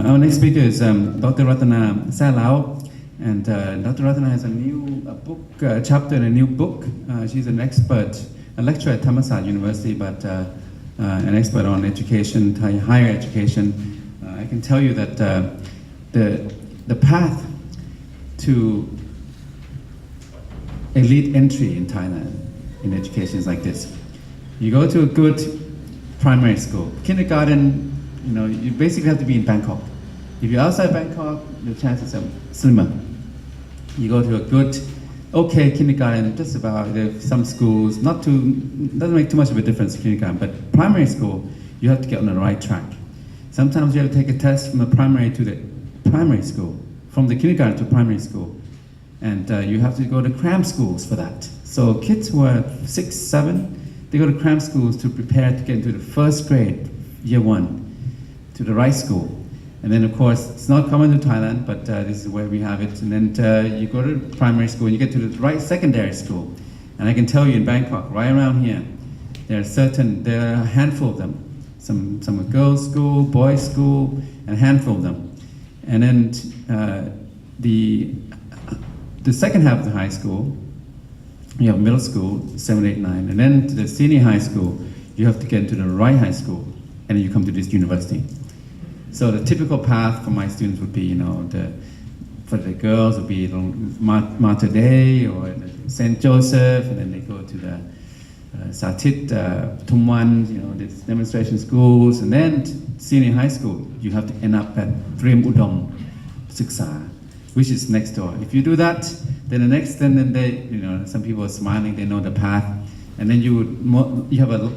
Our next speaker is Dr. Rattana Saelao, and Dr. Rattana has a chapter in a new book. She's an expert, a lecturer at Thammasat University, but an expert on education, higher education. I can tell you that the path to elite entry in Thailand in education is like this. You go to a good primary school, kindergarten. You basically have to be in Bangkok. If you're outside Bangkok, your chances are slimmer. You go to a good, okay kindergarten, just about. There's some schools, doesn't make too much of a difference in kindergarten, but primary school, you have to get on the right track. Sometimes you have to take a test from the primary to the primary school, from the kindergarten to primary school, and you have to go to cram schools for that. So kids who are 6, 7, they go to cram schools to prepare to get into the first grade, year 1. To the right school. And then of course, it's not common to Thailand, but this is where we have it. And then you go to primary school and you get to the right secondary school. And I can tell you in Bangkok, right around here, there are a handful of them. Some are girls' school, boys' school, and a handful of them. And then the second half of the high school, you have middle school, 7, 8, 9. And then to the senior high school, you have to get into the right high school. And then you come to this university. So the typical path for my students would be, for the girls would be Mater Dei or St. Joseph, and then they go to the Satit, Tumwan, these demonstration schools, and then senior high school, you have to end up at Triem Udom Siksa, which is next door. If you do that, then they, some people are smiling, they know the path, and then you have a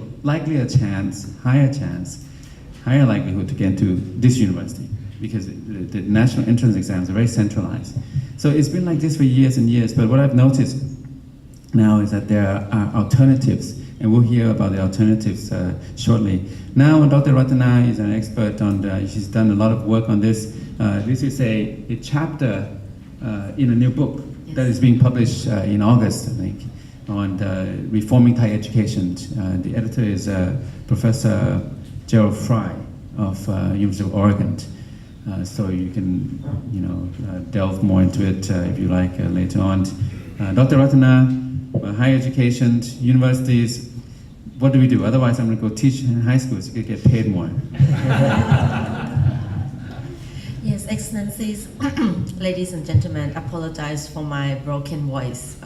higher likelihood to get into this university, because the national entrance exams are very centralized. So it's been like this for years and years, but what I've noticed now is that there are alternatives, and we'll hear about the alternatives shortly. Now Dr. Rattana is an expert on, she's done a lot of work on this. This is a chapter in a new book that is being published in August, I think, on reforming Thai education. The editor is Professor Gerald Fry of University of Oregon. So you can, delve more into it if you like later on. Dr. Rattana, higher education, universities, what do we do? Otherwise, I'm going to go teach in high schools. You could get paid more. Yes, Excellencies, ladies and gentlemen, apologize for my broken voice.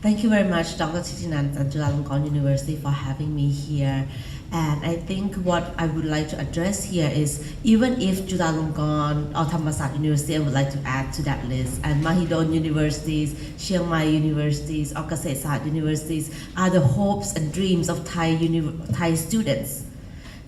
Thank you very much, Dr. Thitinan and Chulalongkorn University for having me here. And I think what I would like to address here is, even if Chulalongkorn or Thammasat University, I would like to add to that list, and Mahidol universities, Chiang Mai universities, or Kasetsat universities are the hopes and dreams of Thai students.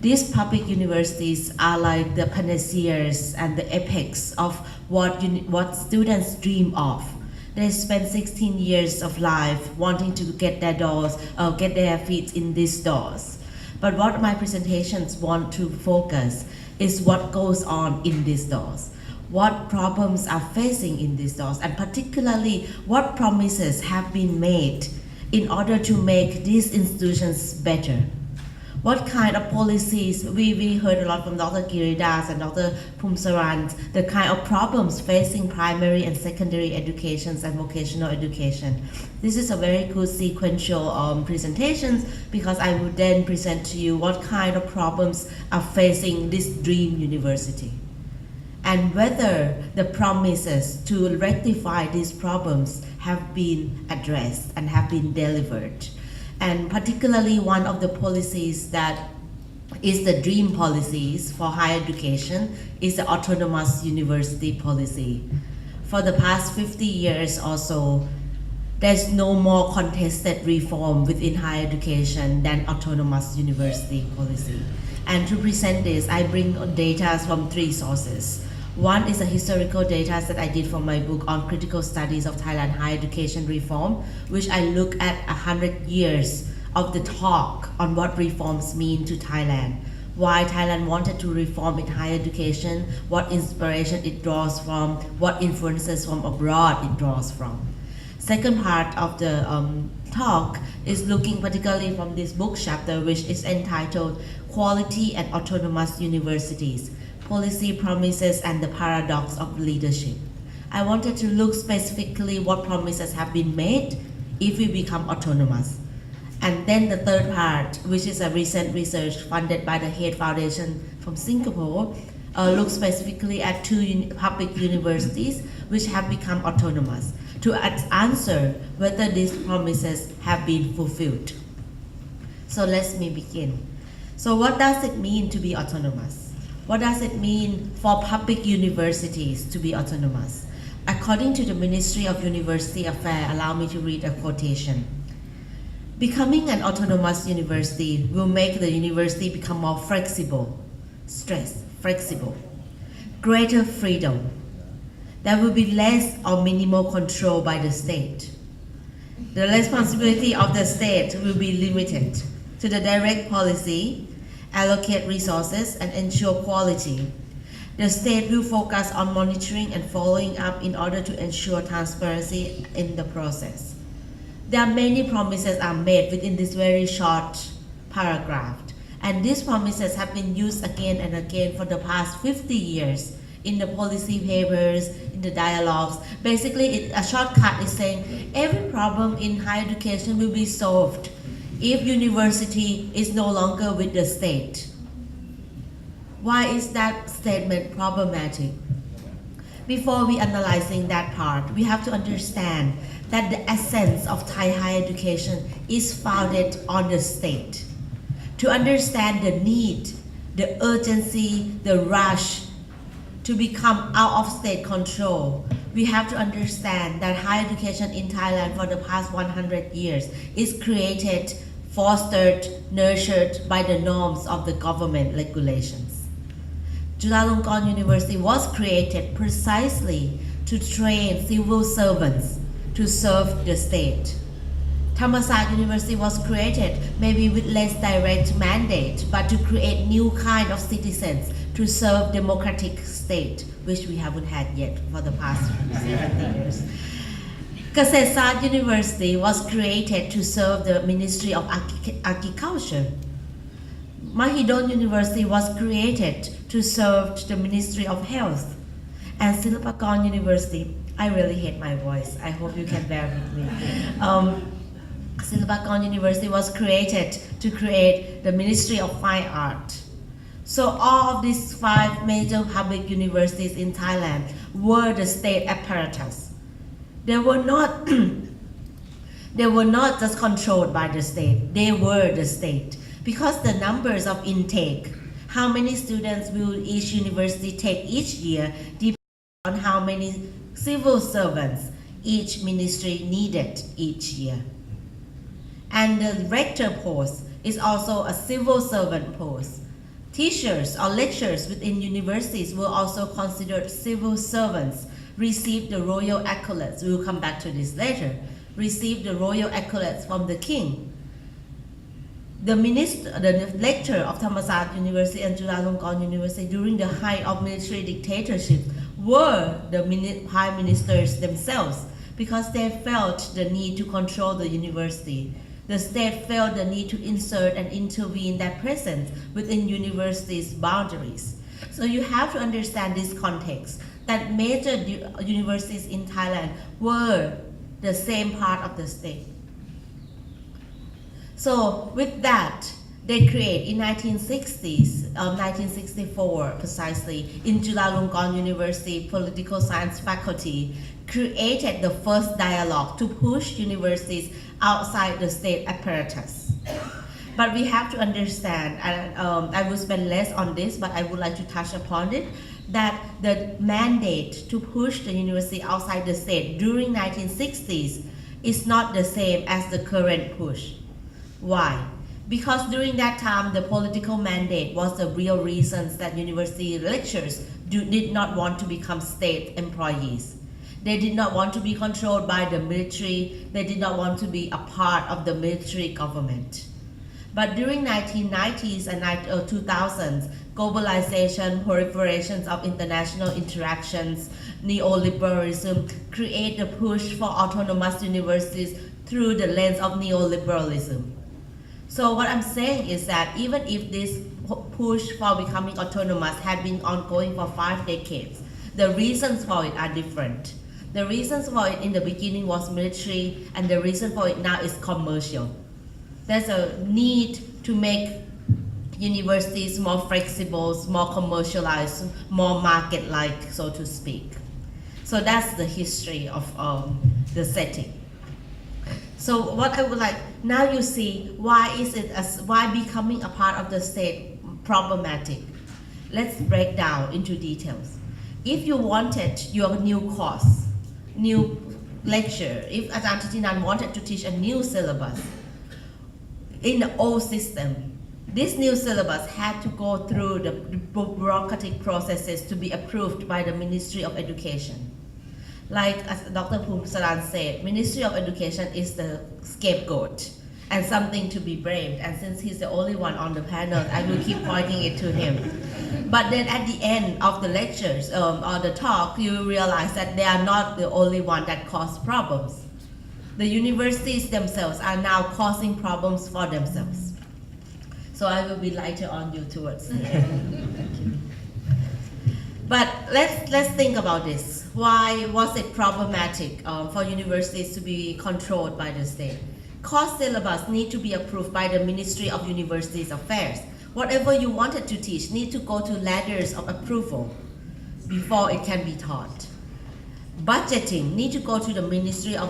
These public universities are like the panaceas and the apex of what students dream of. They spend 16 years of life wanting to get their feet in these doors. But what my presentations want to focus is what goes on in these doors, what problems are facing in these doors, and particularly what promises have been made in order to make these institutions better. What kind of policies, we heard a lot from Dr. Kirida and Dr. Pumsaran, the kind of problems facing primary and secondary educations and vocational education. This is a very good sequential presentations, because I would then present to you what kind of problems are facing this dream university, and whether the promises to rectify these problems have been addressed and have been delivered. And particularly one of the policies that is the dream policies for higher education is the autonomous university policy. For the past 50 years or so, there's no more contested reform within higher education than autonomous university policy. And to present this, I bring data from 3 sources. One is a historical data that I did for my book on critical studies of Thailand higher education reform, which I look at 100 years of the talk on what reforms mean to Thailand, why Thailand wanted to reform in higher education, what inspiration it draws from, what influences from abroad it draws from. Second part of the talk is looking particularly from this book chapter, which is entitled Quality and Autonomous Universities, policy promises and the paradox of leadership. I wanted to look specifically what promises have been made if we become autonomous. And then the third part, which is a recent research funded by the Head Foundation from Singapore, looks specifically at two public universities which have become autonomous to answer whether these promises have been fulfilled. So let me begin. So what does it mean to be autonomous? What does it mean for public universities to be autonomous? According to the Ministry of University Affairs, allow me to read a quotation. Becoming an autonomous university will make the university become more flexible, flexible, greater freedom. There will be less or minimal control by the state. The responsibility of the state will be limited to the direct policy, allocate resources, and ensure quality. The state will focus on monitoring and following up in order to ensure transparency in the process. There are many promises are made within this very short paragraph, and these promises have been used again and again for the past 50 years in the policy papers, in the dialogues. Basically, a shortcut is saying every problem in higher education will be solved if university is no longer with the state. Why is that statement problematic? Before we analyzing that part, we have to understand that the essence of Thai higher education is founded on the state. To understand the need, the urgency, the rush to become out of state control, we have to understand that higher education in Thailand for the past 100 years is created, fostered, nurtured by the norms of the government regulations. Chulalongkorn University was created precisely to train civil servants to serve the state. Thammasat University was created maybe with less direct mandate, but to create new kind of citizens to serve democratic state, which we haven't had yet for the past 50 years. Kasetsat University was created to serve the Ministry of Agriculture. Mahidol University was created to serve the Ministry of Health. And Silpakorn University, I really hate my voice, I hope you can bear with me. Silpakorn University was created to create the Ministry of Fine Art. So all of these 5 major public universities in Thailand were the state apparatus. They were not just controlled by the state, they were the state. Because the numbers of intake, how many students will each university take each year, depends on how many civil servants each ministry needed each year. And the rector post is also a civil servant post. Teachers or lecturers within universities were also considered civil servants, receive the royal accolades, we will come back to this later, receive the royal accolades from the king. The lecturer of Thammasat University and Chulalongkorn University during the height of military dictatorship were the prime ministers themselves because they felt the need to control the university. The state felt the need to insert and intervene their presence within universities' boundaries. So you have to understand this context, that major universities in Thailand were the same part of the state. So with that, they create in 1964 precisely, in Chulalongkorn University Political Science Faculty, created the first dialogue to push universities outside the state apparatus. But we have to understand, and I will spend less on this, but I would like to touch upon it, that the mandate to push the university outside the state during 1960s is not the same as the current push. Why? Because during that time, the political mandate was the real reasons that university lecturers did not want to become state employees. They did not want to be controlled by the military. They did not want to be a part of the military government. But during 1990s and 2000s, globalization, proliferations of international interactions, neoliberalism create the push for autonomous universities through the lens of neoliberalism. So what I'm saying is that even if this push for becoming autonomous had been ongoing for 5 decades. The reasons for it are different. The reasons for it in the beginning was military, and the reason for it now is commercial. There's a need to make universities more flexible, more commercialized, more market-like, so to speak. So that's the history of the setting. So what I would like, now you see why becoming a part of the state problematic. Let's break down into details. If you wanted your new course, new lecture, if Ajahn Thitinan wanted to teach a new syllabus in the old system, this new syllabus had to go through the bureaucratic processes to be approved by the Ministry of Education. Like as Dr. Pumsaran said, Ministry of Education is the scapegoat and something to be blamed. And since he's the only one on the panel, I will keep pointing it to him. But then at the end of the lectures or the talk, you realize that they are not the only one that cause problems. The universities themselves are now causing problems for themselves. So I will be lighter on you towards the end. Thank you. But let's think about this. Why was it problematic for universities to be controlled by the state? Course syllabus need to be approved by the Ministry of Universities Affairs. Whatever you wanted to teach need to go to ladders of approval before it can be taught. Budgeting need to go to the Ministry of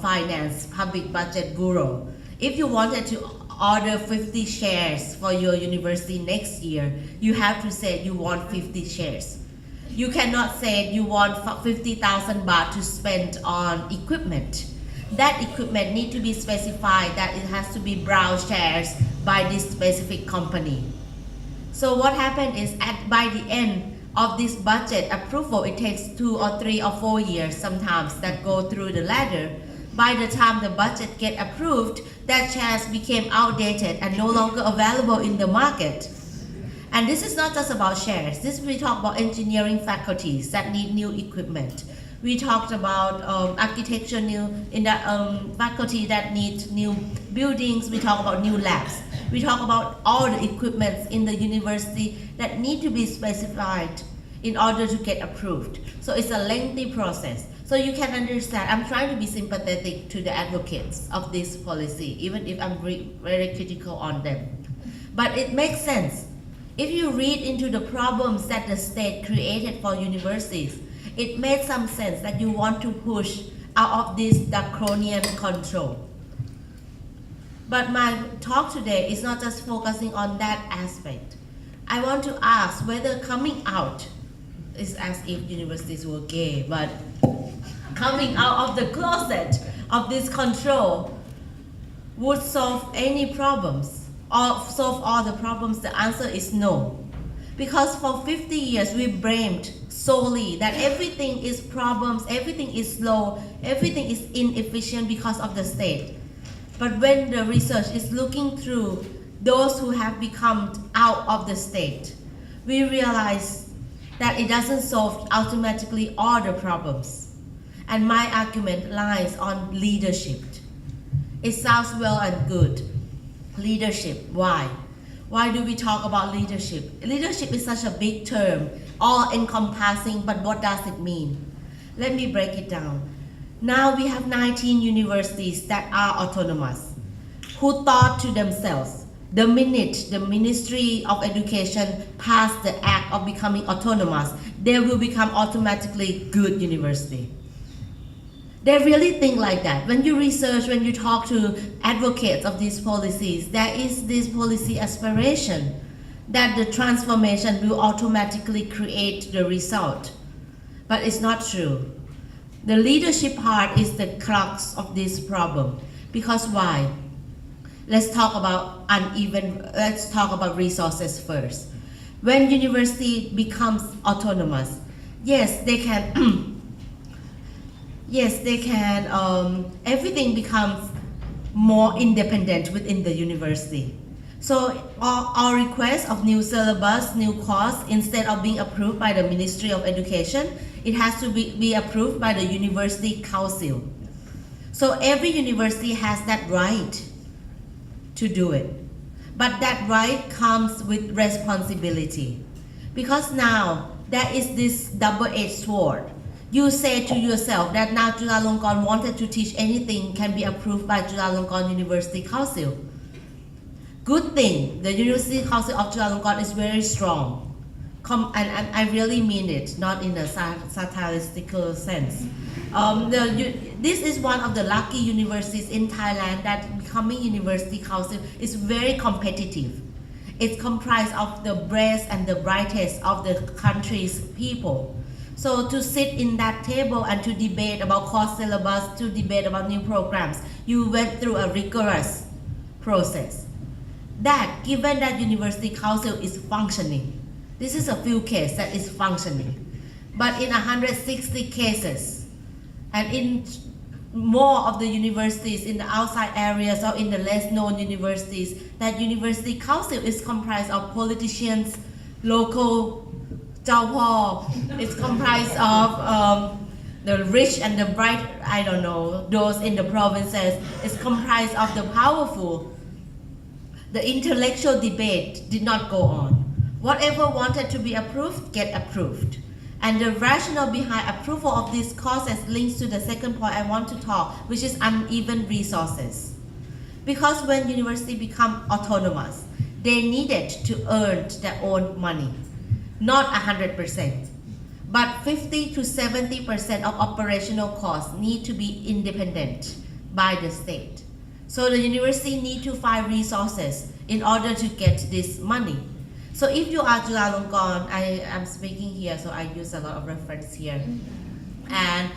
Finance, Public Budget Bureau. If you wanted to order 50 shares for your university next year, you have to say you want 50 shares. You cannot say you want 50,000 baht to spend on equipment. That equipment need to be specified that it has to be brown shares by this specific company. So what happened is by the end of this budget approval, it takes 2 or 3 or 4 years sometimes that go through the ladder. By the time the budget get approved, that shares became outdated and no longer available in the market. And this is not just about shares. We talk about engineering faculties that need new equipment. We talked about architecture faculty that need new buildings. We talk about new labs. We talk about all the equipments in the university that need to be specified in order to get approved. So it's a lengthy process. So you can understand, I'm trying to be sympathetic to the advocates of this policy, even if I'm very critical on them. But it makes sense. If you read into the problems that the state created for universities, it makes some sense that you want to push out of this draconian control. But my talk today is not just focusing on that aspect. I want to ask whether coming out is as if universities were gay, but coming out of the closet of this control would solve any problems or solve all the problems. The answer is no. Because for 50 years we blamed solely that everything is problems, everything is slow, everything is inefficient because of the state. But when the research is looking through those who have become out of the state, we realize that it doesn't solve automatically all the problems. And my argument lies on leadership. It sounds well and good. Leadership, why? Why do we talk about leadership? Leadership is such a big term, all-encompassing, but what does it mean? Let me break it down. Now we have 19 universities that are autonomous, who thought to themselves, the minute the Ministry of Education passed the act of becoming autonomous, they will become automatically good university. They really think like that. When you research, when you talk to advocates of these policies, there is this policy aspiration that the transformation will automatically create the result. But it's not true. The leadership part is the crux of this problem. Because why? Let's talk about resources first. When university becomes autonomous, yes, they can everything becomes more independent within the university. So our request of new syllabus, new course, instead of being approved by the Ministry of Education, it has to be approved by the University Council. So every university has that right to do it. But that right comes with responsibility. Because now there is this double-edged sword. You say to yourself that now Chulalongkorn wanted to teach anything can be approved by Chulalongkorn University Council. Good thing, the University Council of Chulalongkorn is very strong. And I really mean it, not in a satirical sense. This is one of the lucky universities in Thailand that becoming University Council is very competitive. It's comprised of the best and the brightest of the country's people. So to sit in that table and to debate about course syllabus, to debate about new programs, you went through a rigorous process. That, given that University Council is functioning, this is a few cases that is functioning. But in 160 cases, and in more of the universities in the outside areas or in the less known universities, that University Council is comprised of politicians, local it's comprised of the rich and the bright, I don't know, those in the provinces. It's comprised of the powerful. The intellectual debate did not go on. Whatever wanted to be approved, get approved. And the rationale behind approval of these courses links to the second point I want to talk, which is uneven resources. Because when university become autonomous, they needed to earn their own money. Not 100%, but 50 to 70% of operational costs need to be independent by the state. So the university need to find resources in order to get this money. So if you are Chulalongkorn, I am speaking here, so I use a lot of reference here. And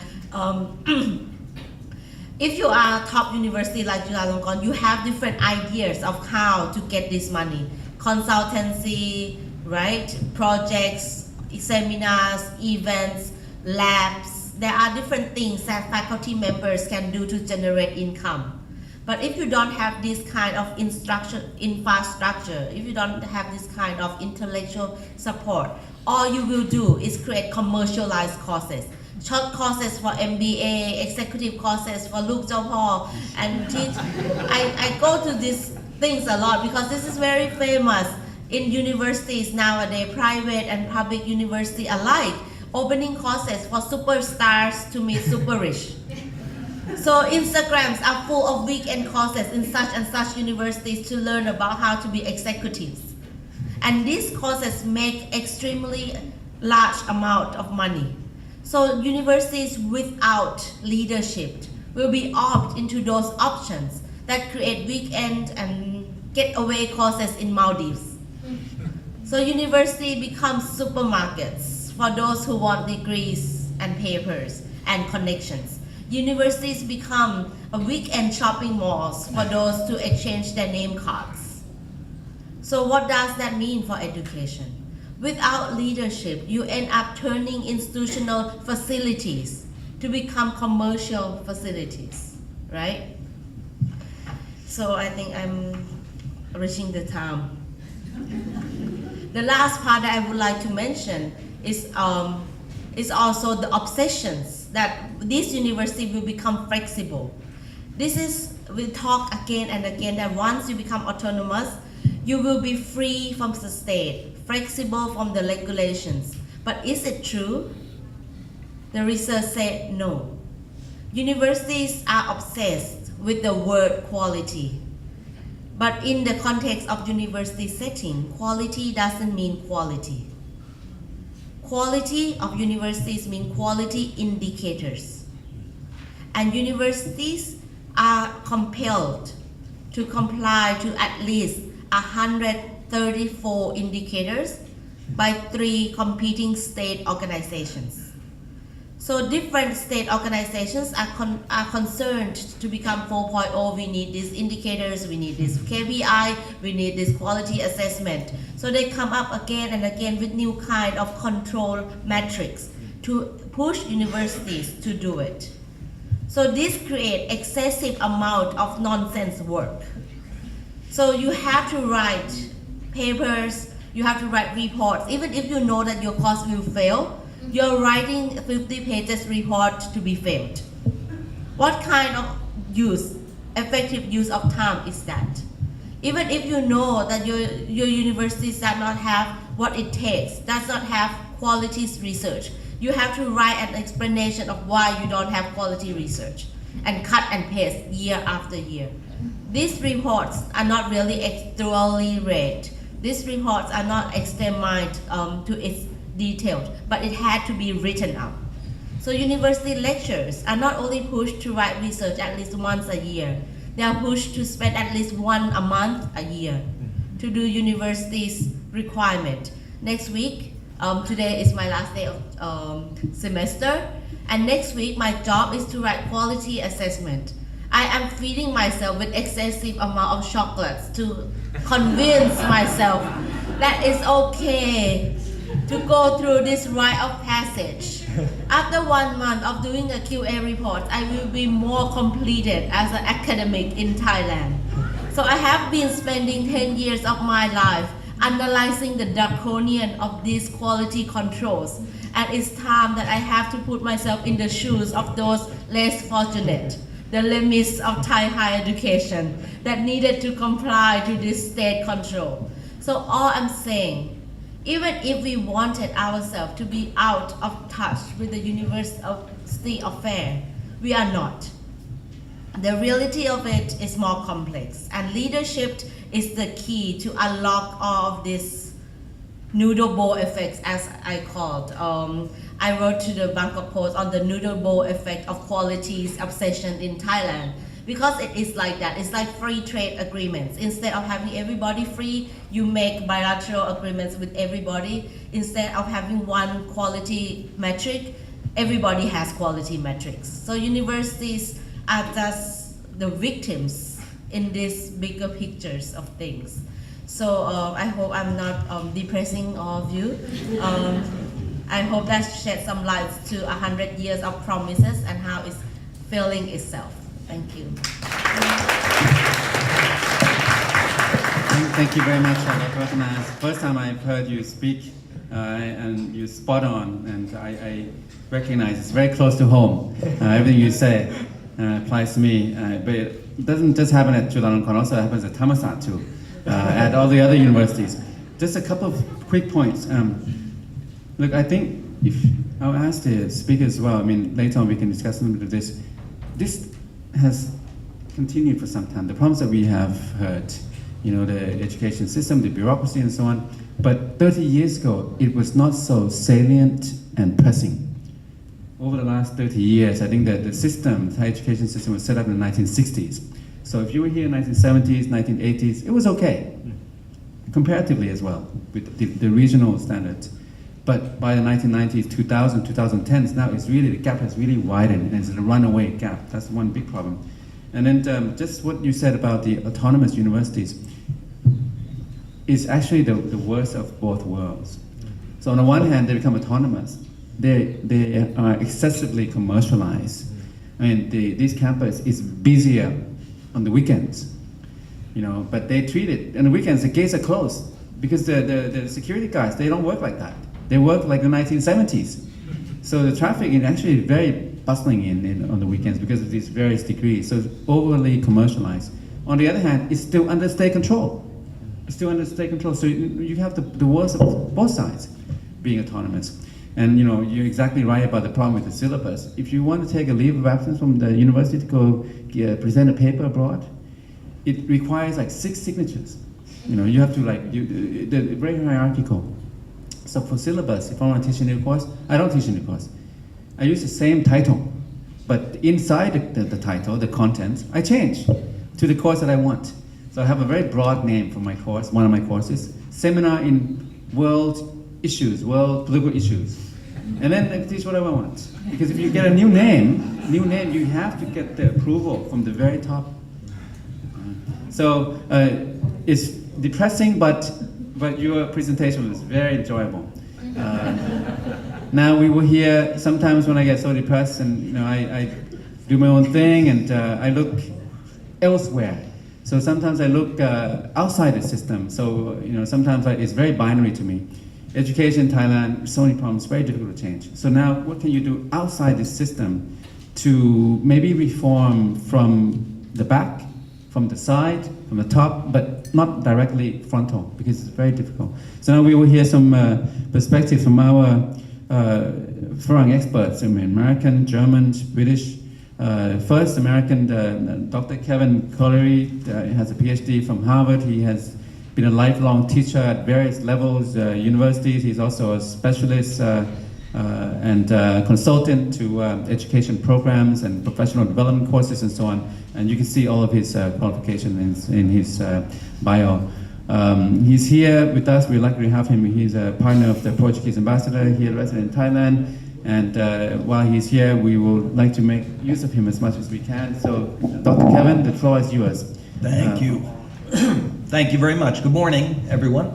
if you are a top university like Chulalongkorn, you have different ideas of how to get this money. Consultancy, right? Projects, seminars, events, labs. There are different things that faculty members can do to generate income. But if you don't have this kind of infrastructure, if you don't have this kind of intellectual support, all you will do is create commercialized courses. Short courses for MBA, executive courses for Luke Zhao Paul, and teach. I go to these things a lot because this is very famous in universities nowadays, private and public university alike, opening courses for superstars to meet super rich. So Instagrams are full of weekend courses in such and such universities to learn about how to be executives. And these courses make extremely large amount of money. So universities without leadership will be opt into those options that create weekend and getaway courses in Maldives. So university becomes supermarkets for those who want degrees and papers and connections. Universities become a weekend shopping malls for those to exchange their name cards. So what does that mean for education? Without leadership, you end up turning institutional facilities to become commercial facilities, right? So I think I'm reaching the time. The last part that I would like to mention is also the obsessions that this university will become flexible. We talk again and again that once you become autonomous, you will be free from the state, flexible from the regulations. But is it true? The research said no. Universities are obsessed with the word quality. But in the context of university setting, quality doesn't mean quality. Quality of universities mean quality indicators. And universities are compelled to comply to at least 134 indicators by 3 competing state organizations. So different state organizations are concerned to become 4.0. We need these indicators, we need this KPI, we need this quality assessment. So they come up again and again with new kind of control metrics to push universities to do it. So this creates excessive amount of nonsense work. So you have to write papers, you have to write reports, even if you know that your course will fail. You're writing 50 pages report to be failed. What kind of effective use of time is that? Even if you know that your university does not have what it takes, does not have quality research, you have to write an explanation of why you don't have quality research and cut and paste year after year. These reports are not really thoroughly read. These reports are not examined to its detail, but it had to be written up. So university lecturers are not only pushed to write research at least once a year, they are pushed to spend at least one a month a year to do university's requirement. Next week, today is my last day of semester, and next week my job is to write quality assessment. I am feeding myself with excessive amount of chocolates to convince myself that it's okay to go through this rite of passage. After 1 month of doing a QA report, I will be more completed as an academic in Thailand. So I have been spending 10 years of my life analyzing the draconian of these quality controls. And it's time that I have to put myself in the shoes of those less fortunate, the limits of Thai higher education that needed to comply to this state control. So all I'm saying, even if we wanted ourselves to be out of touch with the university affair, we are not. The reality of it is more complex, and leadership is the key to unlock all of these noodle bowl effects, as I called. I wrote to the Bangkok Post on the noodle bowl effect of quality's obsession in Thailand. Because it is like that, it's like free trade agreements. Instead of having everybody free, you make bilateral agreements with everybody. Instead of having one quality metric, everybody has quality metrics. So universities are just the victims in these bigger pictures of things. So I hope I'm not depressing all of you. I hope that shed some light to 100 years of promises and how it's failing itself. Thank you. Thank you very much, Dr. Rattana. First time I've heard you speak, and you're spot on, and I recognize it's very close to home. Everything you say applies to me, but it doesn't just happen at Chulalongkorn, also happens at Thammasat too, at all the other universities. Just a couple of quick points. Look, I think if I'll ask the speakers as well, I mean, later on we can discuss a little bit of this. This has continued for some time. The problems that we have heard, you know, the education system, the bureaucracy and so on, but 30 years ago, it was not so salient and pressing. Over the last 30 years, I think that the system, the Thai education system was set up in the 1960s. So if you were here in the 1970s, 1980s, it was okay, comparatively as well, with the regional standards. But by the 1990s, 2000, 2010s, now it's really, the gap has really widened, and it's a runaway gap. That's one big problem. And then just what you said about the autonomous universities is actually the worst of both worlds. So on the one hand, they become autonomous. They are excessively commercialized. I mean, this campus is busier on the weekends, you know, but they treat it, on the weekends, the gates are closed because the security guys, they don't work like that. They work like the 1970s. So the traffic is actually very bustling on the weekends because of these various degrees. So it's overly commercialized. On the other hand, it's still under state control. It's still under state control. So you have the worst of both sides being autonomous. And you know, you're exactly right about the problem with the syllabus. If you want to take a leave of absence from the university to go present a paper abroad, it requires like 6 signatures. You know, you have to they're very hierarchical. So for syllabus, if I want to teach a new course, I don't teach a new course. I use the same title, but inside the title, the content, I change to the course that I want. So I have a very broad name for my course, one of my courses, Seminar in World Issues, World Political Issues. And then I teach whatever I want. Because if you get a new name, you have to get the approval from the very top. So it's depressing, but your presentation was very enjoyable. Now we will hear sometimes when I get so depressed, and you know, I do my own thing, and I look elsewhere. So sometimes I look outside the system. So you know, sometimes it's very binary to me. Education in Thailand, so many problems, very difficult to change. So now, what can you do outside the system to maybe reform from the back from the side, from the top, but not directly frontal, because it's very difficult. So now we will hear some perspective from our foreign experts, I mean, American, German, British. First, American, Dr. Kevin Colleary has a PhD from Harvard. He has been a lifelong teacher at various levels, universities. He's also a specialist and consultant to education programs and professional development courses and so on. And you can see all of his qualifications in his bio. He's here with us. We're lucky to have him. He's a partner of the Portuguese ambassador here resident in Thailand. And while he's here, we would like to make use of him as much as we can. So, Dr. Kevin, the floor is yours. Thank you. Thank you very much. Good morning, everyone.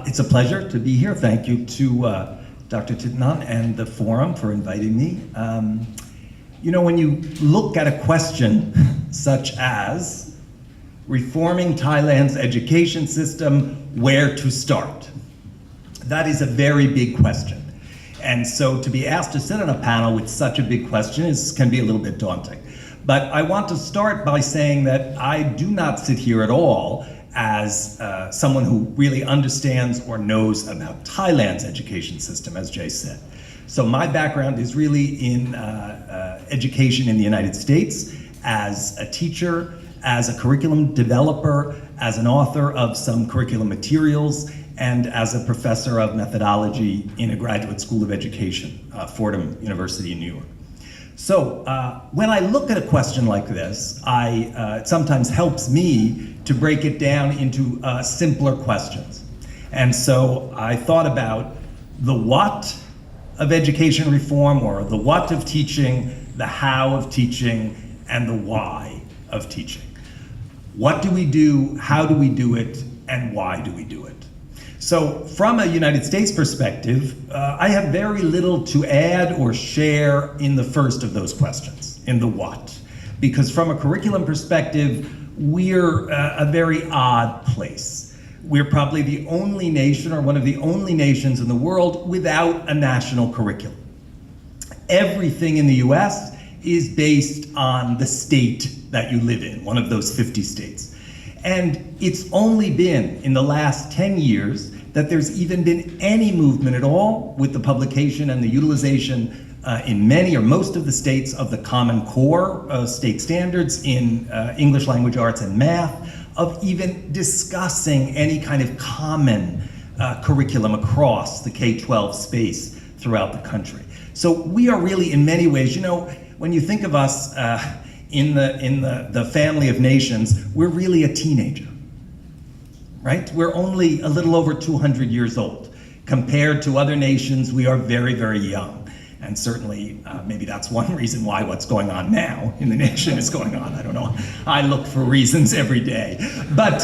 It's a pleasure to be here. Thank you to Dr. Thitinan and the forum for inviting me. You know, when you look at a question such as reforming Thailand's education system, where to start? That is a very big question. And so to be asked to sit on a panel with such a big question can be a little bit daunting. But I want to start by saying that I do not sit here at all as someone who really understands or knows about Thailand's education system, as Jay said. So my background is really in education in the United States as a teacher, as a curriculum developer, as an author of some curriculum materials, and as a professor of methodology in a graduate school of education, Fordham University in New York. So when I look at a question like this, it sometimes helps me to break it down into simpler questions. And so I thought about the what of education reform, or the what of teaching, the how of teaching, and the why of teaching. What do we do, how do we do it, and why do we do it? So from a United States perspective, I have very little to add or share in the first of those questions, in the what. Because from a curriculum perspective, we're a very odd place. We're probably the only nation, or one of the only nations in the world, without a national curriculum. Everything in the US is based on the state that you live in, one of those 50 states. And it's only been in the last 10 years that there's even been any movement at all with the publication and the utilization in many or most of the states of the Common Core state standards in English language arts and math, of even discussing any kind of common curriculum across the K-12 space throughout the country. So we are really, in many ways, you know, when you think of us in the family of nations, we're really a teenager, right? We're only a little over 200 years old. Compared to other nations, we are very, very young. And certainly, maybe that's one reason why what's going on now in the nation is going on. I don't know. I look for reasons every day. But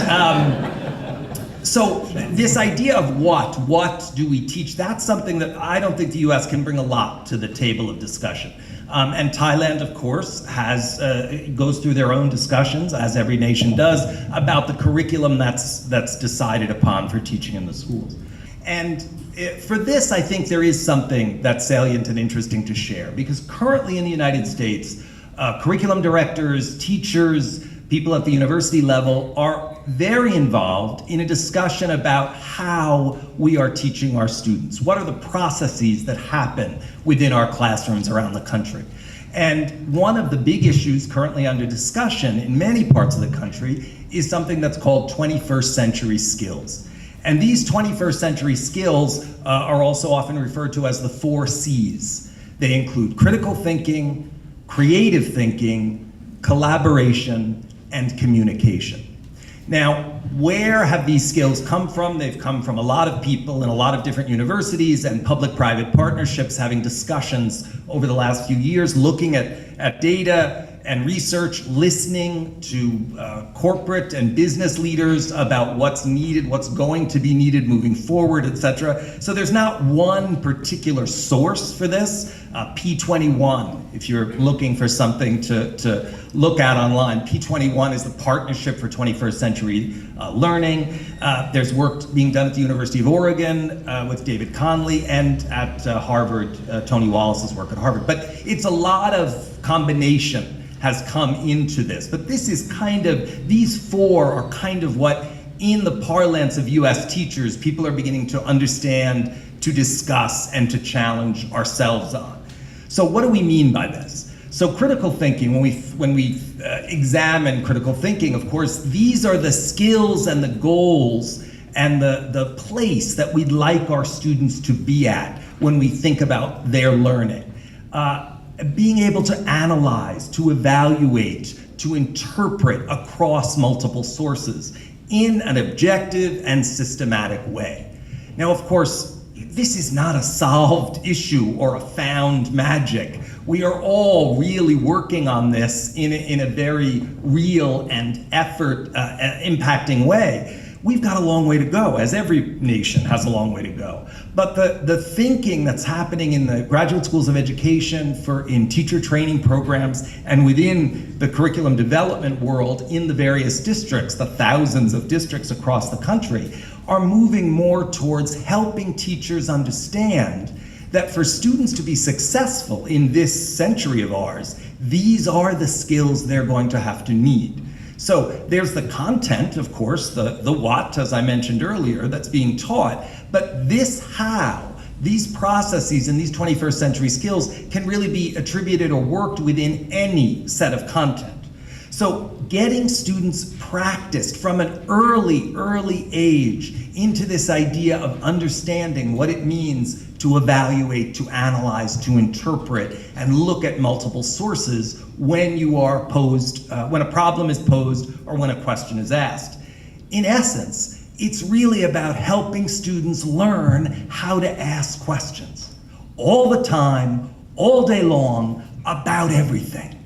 so this idea of what do we teach, that's something that I don't think the US can bring a lot to the table of discussion. And Thailand, of course, goes through their own discussions, as every nation does, about the curriculum that's decided upon for teaching in the schools. And for this, I think there is something that's salient and interesting to share, because currently in the United States, curriculum directors, teachers, people at the university level are very involved in a discussion about how we are teaching our students. What are the processes that happen within our classrooms around the country? And one of the big issues currently under discussion in many parts of the country is something that's called 21st century skills. And these 21st century skills are also often referred to as the 4 C's. They include critical thinking, creative thinking, collaboration, and communication. Now, where have these skills come from? They've come from a lot of people in a lot of different universities and public-private partnerships having discussions over the last few years, looking at data and research, listening to corporate and business leaders about what's needed, what's going to be needed moving forward, etc. So there's not one particular source for this. P21, if you're looking for something to look at online, P21 is the Partnership for 21st Century Learning. There's work being done at the University of Oregon with David Conley, and at Harvard, Tony Wallace's work at Harvard. But it's a lot of combination has come into this. But this is kind of, these four are kind of what, in the parlance of US teachers, people are beginning to understand, to discuss, and to challenge ourselves on. So what do we mean by this? So critical thinking, when we examine critical thinking, of course, these are the skills and the goals and the place that we'd like our students to be at when we think about their learning. Being able to analyze, to evaluate, to interpret across multiple sources in an objective and systematic way. Now, of course, this is not a solved issue or a found magic. We are all really working on this in a very real and effort impacting way. We've got a long way to go, as every nation has a long way to go. But the thinking that's happening in the graduate schools of education, in teacher training programs, and within the curriculum development world in the various districts, the thousands of districts across the country, are moving more towards helping teachers understand that for students to be successful in this century of ours, these are the skills they're going to have to need. So there's the content, of course, the what, as I mentioned earlier, that's being taught, but this how, these processes and these 21st century skills can really be attributed or worked within any set of content. So getting students practiced from an early age into this idea of understanding what it means to evaluate, to analyze, to interpret, and look at multiple sources when you are posed, when a problem is posed or when a question is asked. In essence, it's really about helping students learn how to ask questions all the time, all day long, about everything.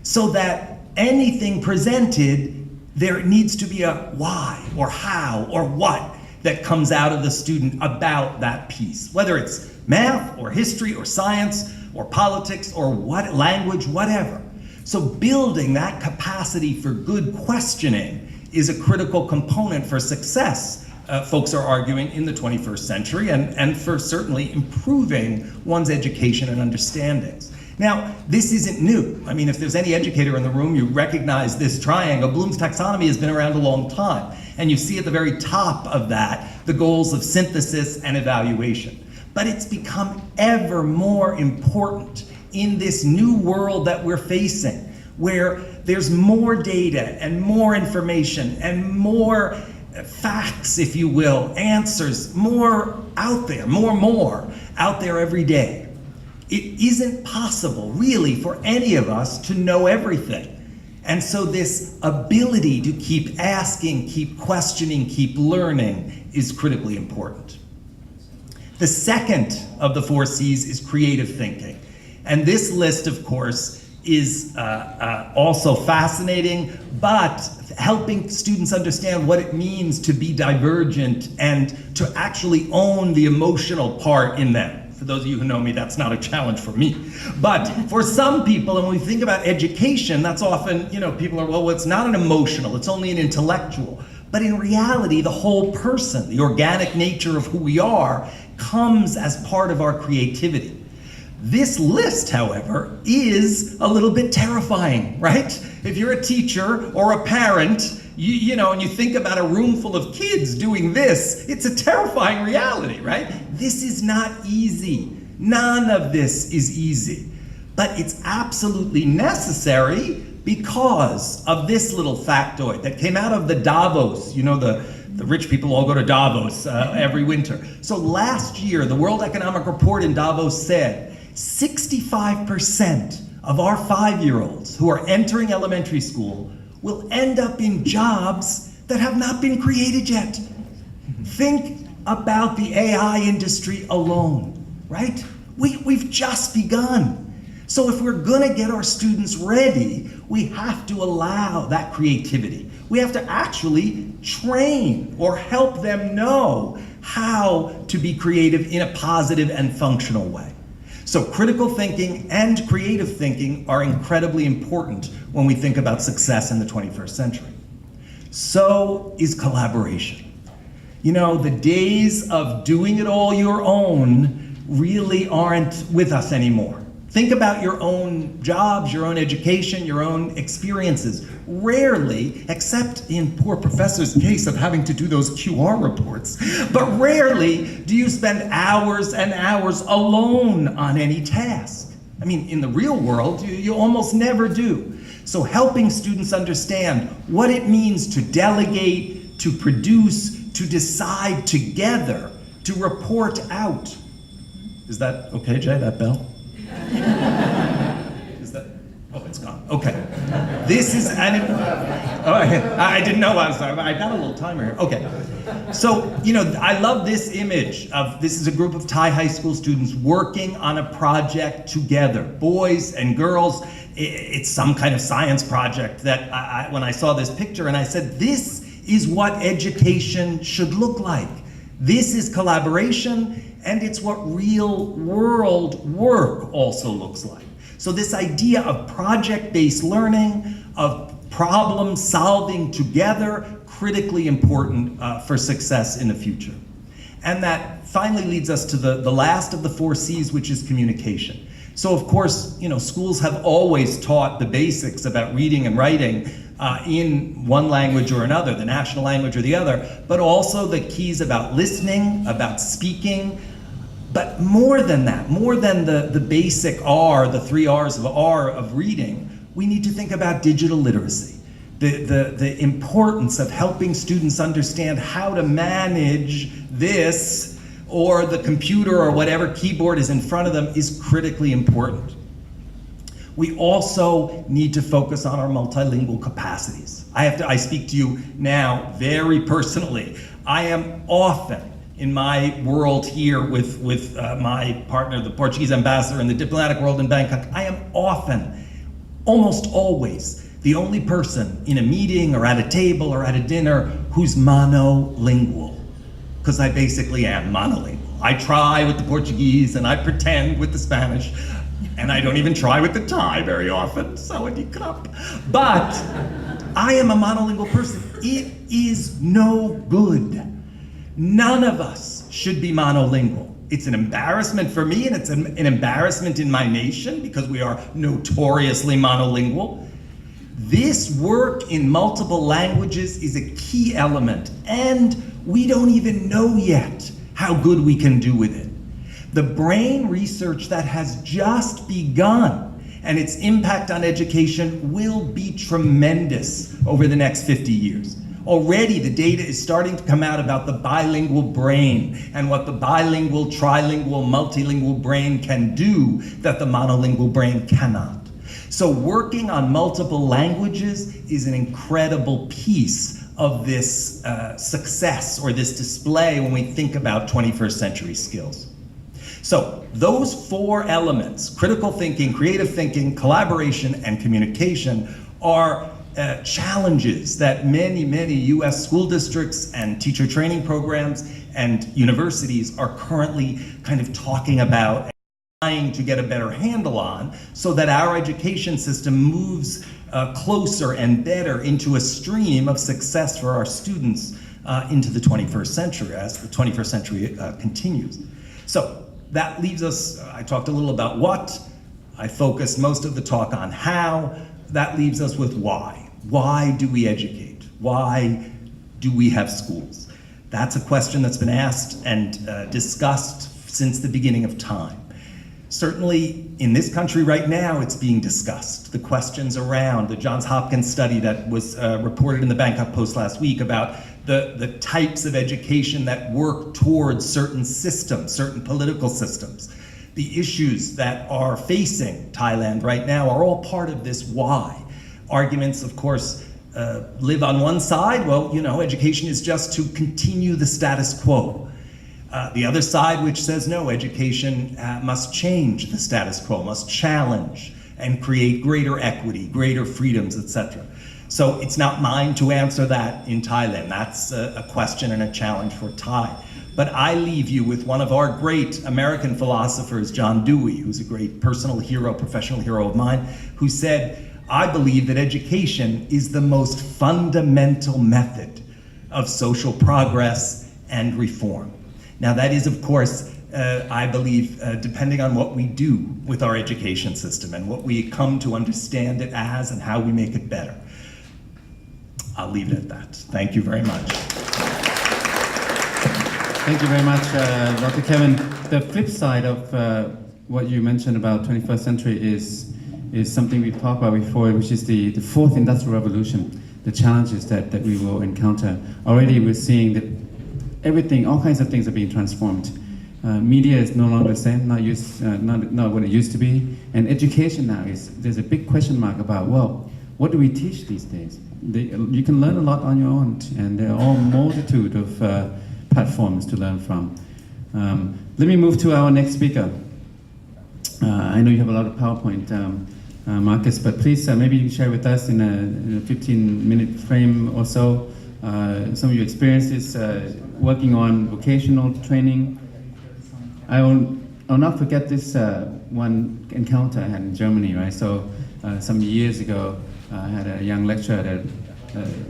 So that anything presented, there needs to be a why or how or what that comes out of the student about that piece, whether it's math or history or science or politics or what language, whatever. So building that capacity for good questioning is a critical component for success, folks are arguing, in the 21st century, and for certainly improving one's education and understandings. Now, this isn't new. I mean, if there's any educator in the room, you recognize this triangle. Bloom's taxonomy has been around a long time. And you see at the very top of that, the goals of synthesis and evaluation. But it's become ever more important in this new world that we're facing, where there's more data and more information and more facts, if you will, answers, more out there, more out there every day. It isn't possible, really, for any of us to know everything. And so this ability to keep asking, keep questioning, keep learning is critically important. The second of the 4 C's is creative thinking. And this list, of course, is also fascinating, but helping students understand what it means to be divergent and to actually own the emotional part in them. For those of you who know me, that's not a challenge for me. But for some people, and when we think about education, that's often, people are, well, it's not an emotional, it's only an intellectual. But in reality, the whole person, the organic nature of who we are, comes as part of our creativity. This list, however, is a little bit terrifying, right? If you're a teacher or a parent, and you think about a room full of kids doing this, it's a terrifying reality, right? This is not easy. None of this is easy. But it's absolutely necessary because of this little factoid that came out of the Davos, the rich people all go to Davos every winter. So last year, the World Economic Report in Davos said 65% of our 5-year-olds who are entering elementary school will end up in jobs that have not been created yet. Think about the AI industry alone, right? We've just begun. So if we're gonna get our students ready, we have to allow that creativity. We have to actually train or help them know how to be creative in a positive and functional way. So critical thinking and creative thinking are incredibly important when we think about success in the 21st century. So is collaboration. The days of doing it all your own really aren't with us anymore. Think about your own jobs, your own education, your own experiences. Rarely, except in poor professor's case of having to do those QR reports, but rarely do you spend hours and hours alone on any task. I mean, in the real world, you almost never do. So helping students understand what it means to delegate, to produce, to decide together, to report out. Is that okay, Jay, that bell? Is that, oh, it's gone, okay. This is, I didn't know, I got a little timer here, okay. So, you know, I love this image of, this is a group of Thai high school students working on a project together, boys and girls. It's some kind of science project that when I saw this picture and I said, this is what education should look like. This is collaboration, and it's what real world work also looks like. So this idea of project-based learning, of problem solving together, critically important for success in the future. And that finally leads us to the last of the 4 C's, which is communication. So of course, you know, schools have always taught the basics about reading and writing in one language or another, the national language or the other, but also the keys about listening, about speaking, but more than that, more than the basic R, the 3 R's of R of reading, we need to think about digital literacy. The importance of helping students understand how to manage this or the computer or whatever keyboard is in front of them is critically important. We also need to focus on our multilingual capacities. I speak to you now very personally. I am often in my world here with my partner, the Portuguese ambassador in the diplomatic world in Bangkok, I am often, almost always, the only person in a meeting or at a table or at a dinner who's monolingual, because I basically am monolingual. I try with the Portuguese and I pretend with the Spanish, and I don't even try with the Thai very often, sawadee krap. But I am a monolingual person. It is no good. None of us should be monolingual. It's an embarrassment for me, and it's an embarrassment in my nation because we are notoriously monolingual. This work in multiple languages is a key element, and we don't even know yet how good we can do with it. The brain research that has just begun and its impact on education will be tremendous over the next 50 years. Already the data is starting to come out about the bilingual brain and what the bilingual, trilingual, multilingual brain can do that the monolingual brain cannot. So working on multiple languages is an incredible piece of this success or this display when we think about 21st century skills. So those 4 elements, critical thinking, creative thinking, collaboration, and communication, are challenges that many US school districts and teacher training programs and universities are currently kind of talking about and trying to get a better handle on so that our education system moves closer and better into a stream of success for our students into the 21st century as the 21st century continues. So that leaves us, I talked a little about what, I focused most of the talk on how, that leaves us with why. Why do we educate? Why do we have schools? That's a question that's been asked and discussed since the beginning of time. Certainly in this country right now, it's being discussed. The questions around the Johns Hopkins study that was reported in the Bangkok Post last week about the types of education that work towards certain systems, certain political systems. The issues that are facing Thailand right now are all part of this why. Arguments, of course, live on one side. Well, you know, education is just to continue the status quo. The other side, which says no, education must change the status quo, must challenge and create greater equity, greater freedoms, etc. So it's not mine to answer that in Thailand. That's a question and a challenge for Thai. But I leave you with one of our great American philosophers, John Dewey, who's a great personal hero, professional hero of mine, who said, I believe that education is the most fundamental method of social progress and reform. Now that is, of course, I believe, depending on what we do with our education system and what we come to understand it as and how we make it better. I'll leave it at that. Thank you very much. Thank you very much, Dr. Kevin. The flip side of what you mentioned about 21st century is something we've talked about before, which is the fourth industrial revolution, the challenges that we will encounter. Already we're seeing that everything, all kinds of things are being transformed. Media is no longer the same, not what it used to be. And education now there's a big question mark about, well, what do we teach these days? You can learn a lot on your own, and there are all multitude of platforms to learn from. Let me move to our next speaker. I know you have a lot of PowerPoint, Markus, but please maybe you can share with us in a 15-minute frame or so some of your experiences working on vocational training. I'll not forget this one encounter I had in Germany, right? So some years ago, I had a young lecturer at a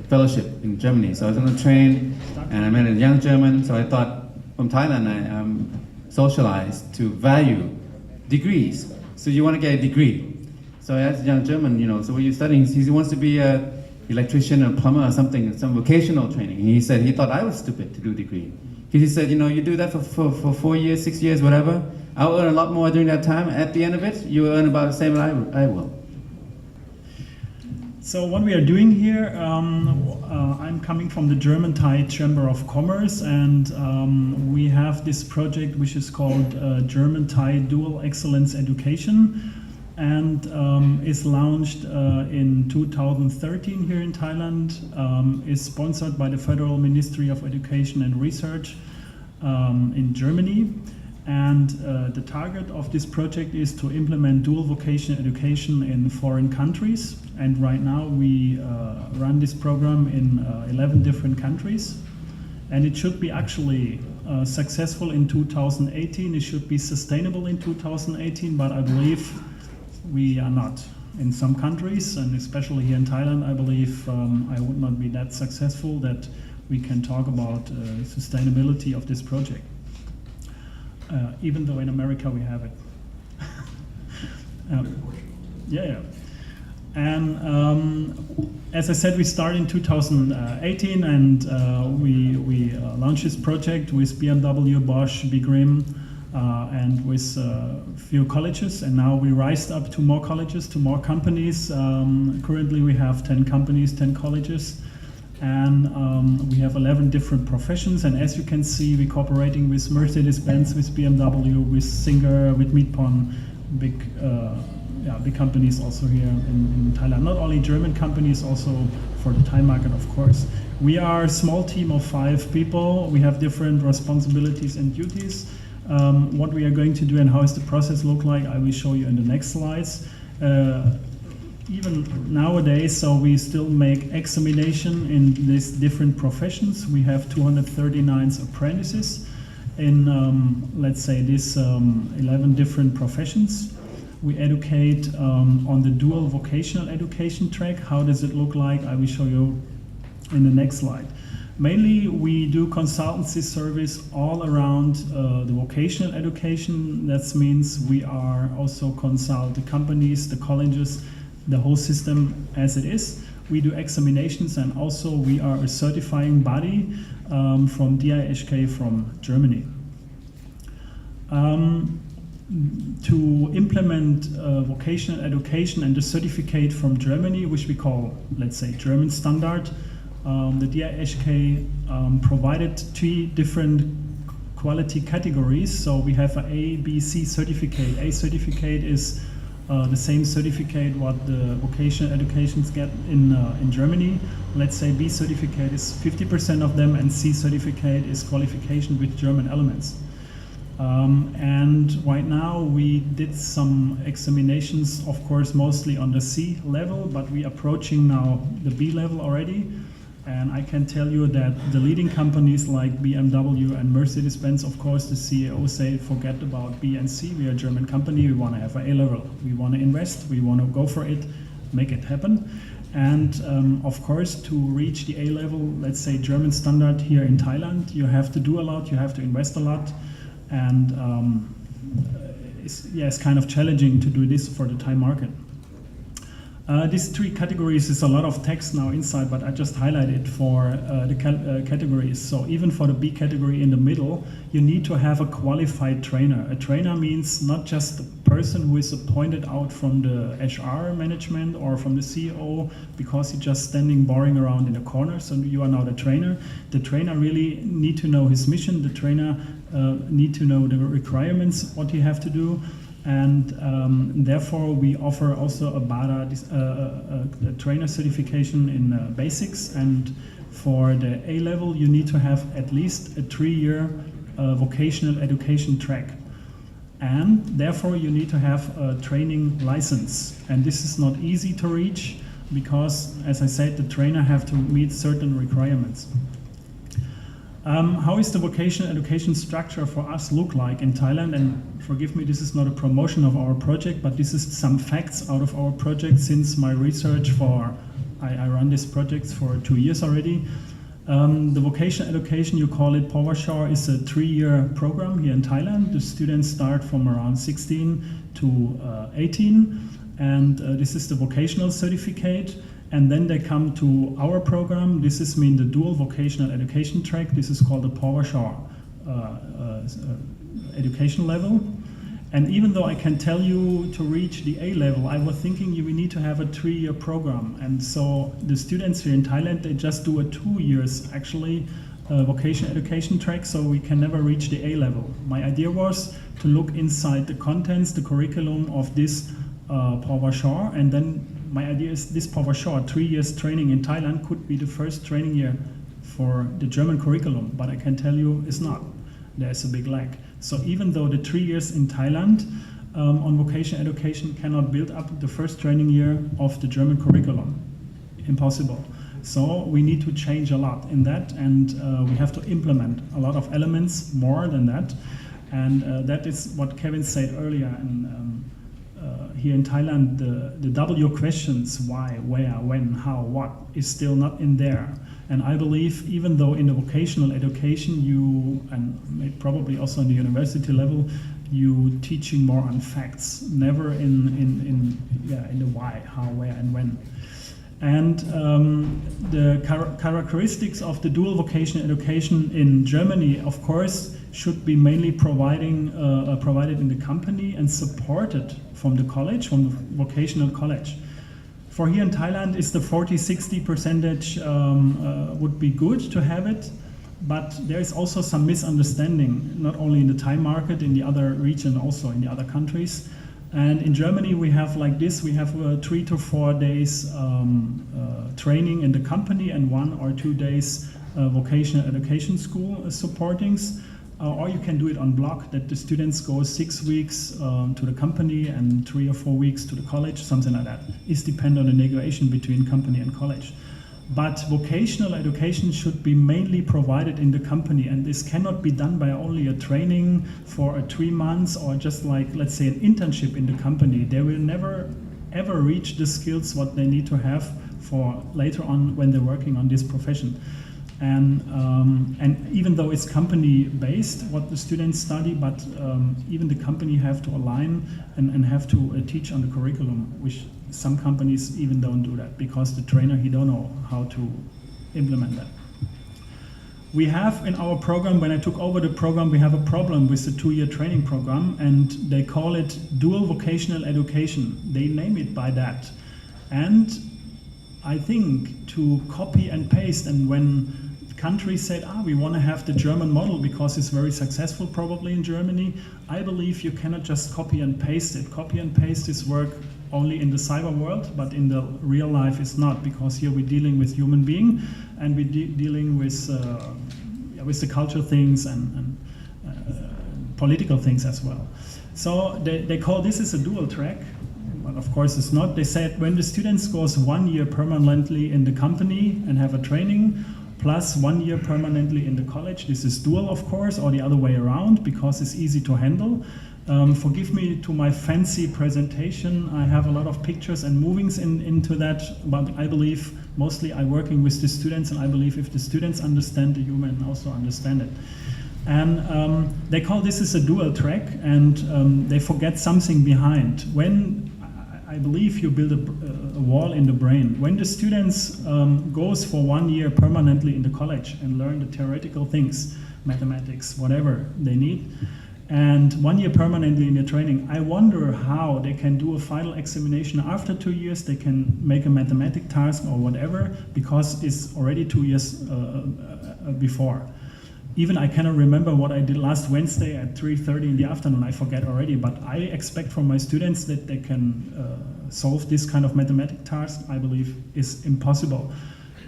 fellowship in Germany. So I was on a train and I met a young German. So I thought from Thailand, I'm socialized to value degrees. So you want to get a degree. So I asked a young German, so what are you studying? He wants to be an electrician or plumber or something, some vocational training. And he said he thought I was stupid to do a degree. He said, you do that for 4 years, 6 years, whatever. I'll earn a lot more during that time. At the end of it, you will earn about the same as I will. So what we are doing here, I'm coming from the German-Thai Chamber of Commerce, and we have this project which is called German-Thai Dual Excellence Education, and is launched in 2013 here in Thailand, is sponsored by the Federal Ministry of Education and Research in Germany. And the target of this project is to implement dual vocational education in foreign countries. And right now we run this program in 11 different countries. And it should be actually successful in 2018. It should be sustainable in 2018, but I believe we are not. In some countries, and especially here in Thailand, I believe I would not be that successful that we can talk about sustainability of this project. Even though in America we have it. Yeah. And as I said, we started in 2018, and we launched this project with BMW, Bosch, Big Rim, and with a few colleges. And now we rised up to more colleges, to more companies. Currently we have 10 companies, 10 colleges. And we have 11 different professions, and as you can see, we're cooperating with Mercedes-Benz, with BMW, with Singer, with Midpon, big companies also here in Thailand. Not only German companies, also for the Thai market, of course. We are a small team of 5 people. We have different responsibilities and duties. What we are going to do and how does the process look like, I will show you in the next slides. Even nowadays, so we still make examination in these different professions. We have 239 apprentices in, let's say, these 11 different professions. We educate on the dual vocational education track. How does it look like? I will show you in the next slide. Mainly, we do consultancy service all around the vocational education. That means we are also consult the companies, the colleges, the whole system as it is. We do examinations, and also we are a certifying body from DIHK from Germany. To implement vocational education and the certificate from Germany, which we call, let's say, German standard, the DIHK provided 3 different quality categories. So we have an A, B, C certificate. A certificate is the same certificate what the vocational educations get in Germany. Let's say B certificate is 50% of them, and C certificate is qualification with German elements. And right now we did some examinations, of course, mostly on the C level, but we're approaching now the B level already. And I can tell you that the leading companies like BMW and Mercedes-Benz, of course, the CEO say, forget about B and C. We are a German company. We want to have an A level. We want to invest. We want to go for it, make it happen. And of course, to reach the A level, let's say German standard here in Thailand, you have to do a lot. You have to invest a lot. and it's kind of challenging to do this for the Thai market. These three categories is a lot of text now inside, but I just highlighted for the categories. So even for the B category in the middle, you need to have a qualified trainer. A trainer means not just the person who is appointed out from the HR management or from the CEO because he's just standing boring around in the corner, so you are now the trainer. The trainer really need to know his mission. The trainer need to know the requirements, what he have to do. And therefore, we offer also a BADA a trainer certification in basics. And for the A level, you need to have at least a 3-year vocational education track. And therefore, you need to have a training license. And this is not easy to reach because, as I said, the trainer have to meet certain requirements. How is the vocational education structure for us look like in Thailand? And forgive me, this is not a promotion of our project, but this is some facts out of our project since my research I run this project for 2 years already. The vocational education, you call it Pawashar, is a 3-year program here in Thailand. The students start from around 16 to 18, and this is the vocational certificate. And then they come to our program. This is the dual vocational education track. This is called the Pawashar education level. And even though I can tell you to reach the A level, I was thinking we need to have a 3-year program. And so the students here in Thailand, they just do a 2 years actually vocational education track, so we can never reach the A level. My idea was to look inside the contents, the curriculum of this Pawashar, and then my idea is this Pawashar, 3 years training in Thailand, could be the first training year for the German curriculum, but I can tell you it's not. There's a big lag. So even though the 3 years in Thailand on vocational education cannot build up the first training year of the German curriculum, impossible. So we need to change a lot in that, and we have to implement a lot of elements more than that. And that is what Kevin said earlier. And here in Thailand, the W questions, why, where, when, how, what, is still not in there. And I believe even though in the vocational education and probably also on the university level, you teaching more on facts, never in the why, how, where, and when. And the characteristics of the dual vocational education in Germany, of course, should be mainly provided in the company and supported from the college, from the vocational college. For here in Thailand, is the 40–60% would be good to have it, but there is also some misunderstanding, not only in the Thai market, in the other region, also in the other countries. And in Germany, we have like this, we have 3 to 4 days training in the company and 1 or 2 days vocational education school supportings. Or you can do it on block, that the students go 6 weeks to the company and 3 or 4 weeks to the college, something like that. It depends on the negotiation between company and college. But vocational education should be mainly provided in the company, and this cannot be done by only a training for 3 months or just like, let's say, an internship in the company. They will never ever reach the skills what they need to have for later on when they're working on this profession. And even though it's company-based, what the students study, but even the company have to align and have to teach on the curriculum, which some companies even don't do that because the trainer, he don't know how to implement that. We have in our program, when I took over the program, we have a problem with the 2-year training program, and they call it dual vocational education. They name it by that. And I think to copy and paste, and when countries said, we want to have the German model because it's very successful probably in Germany, I believe you cannot just copy and paste it. Copy and paste is work only in the cyber world, but in the real life it's not, because here we're dealing with human being and we're dealing with the cultural things and political things as well. So they call this as a dual track. But of course it's not. They said when the students goes 1 year permanently in the company and have a training, plus 1 year permanently in the college. This is dual, of course, or the other way around, because it's easy to handle. Forgive me to my fancy presentation. I have a lot of pictures and movings into that, but I believe mostly I'm working with the students, and I believe if the students understand, the human also understand it. And they call this is a dual track, and they forget something behind. When I believe you build a wall in the brain. When the students goes for 1 year permanently in the college and learn the theoretical things, mathematics, whatever they need, and 1 year permanently in the training, I wonder how they can do a final examination after 2 years. They can make a mathematic task or whatever, because it's already 2 years before. Even I cannot remember what I did last Wednesday at 3:30 in the afternoon. I forget already, but I expect from my students that they can solve this kind of mathematic task. I believe is impossible.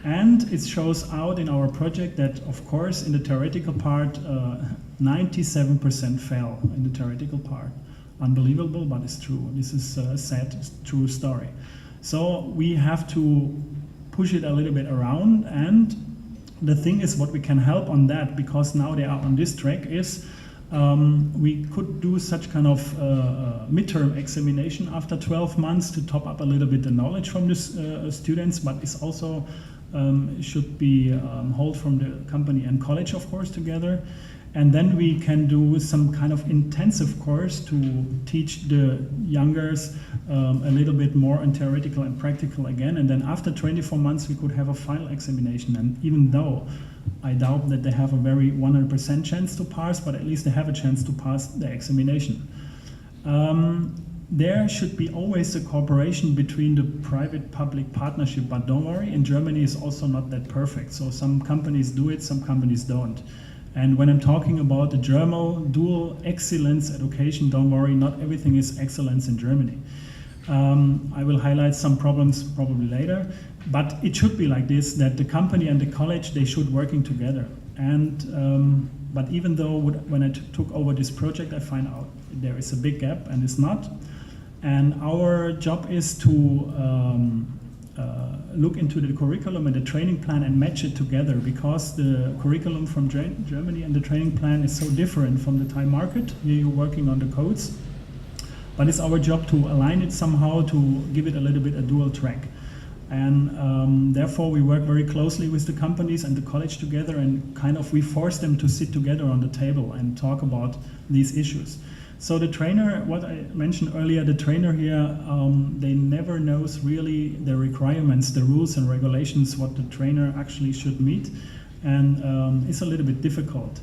And it shows out in our project that, of course, in the theoretical part, 97% fail in the theoretical part. Unbelievable, but it's true. This is a sad, true story. So we have to push it a little bit around, and the thing is what we can help on that, because now they are on this track, is we could do such kind of midterm examination after 12 months to top up a little bit the knowledge from the students, but it's also should be held from the company and college, of course, together. And then we can do some kind of intensive course to teach the youngers a little bit more on theoretical and practical again. And then after 24 months, we could have a final examination. And even though I doubt that they have a very 100% chance to pass, but at least they have a chance to pass the examination. There should be always a cooperation between the private-public partnership, but don't worry, in Germany it's also not that perfect. So some companies do it, some companies don't. And when I'm talking about the German dual excellence education, don't worry, not everything is excellence in Germany. I will highlight some problems probably later, but it should be like this, that the company and the college, they should working together. And but even though when I took over this project, I find out there is a big gap, and it's not. And our job is to look into the curriculum and the training plan and match it together, because the curriculum from Germany and the training plan is so different from the Thai market. Here you're working on the codes, but it's our job to align it somehow, to give it a little bit a dual track. And therefore we work very closely with the companies and the college together, and kind of we force them to sit together on the table and talk about these issues. So the trainer, what I mentioned earlier, the trainer here, they never knows really the requirements, the rules and regulations, what the trainer actually should meet, and it's a little bit difficult.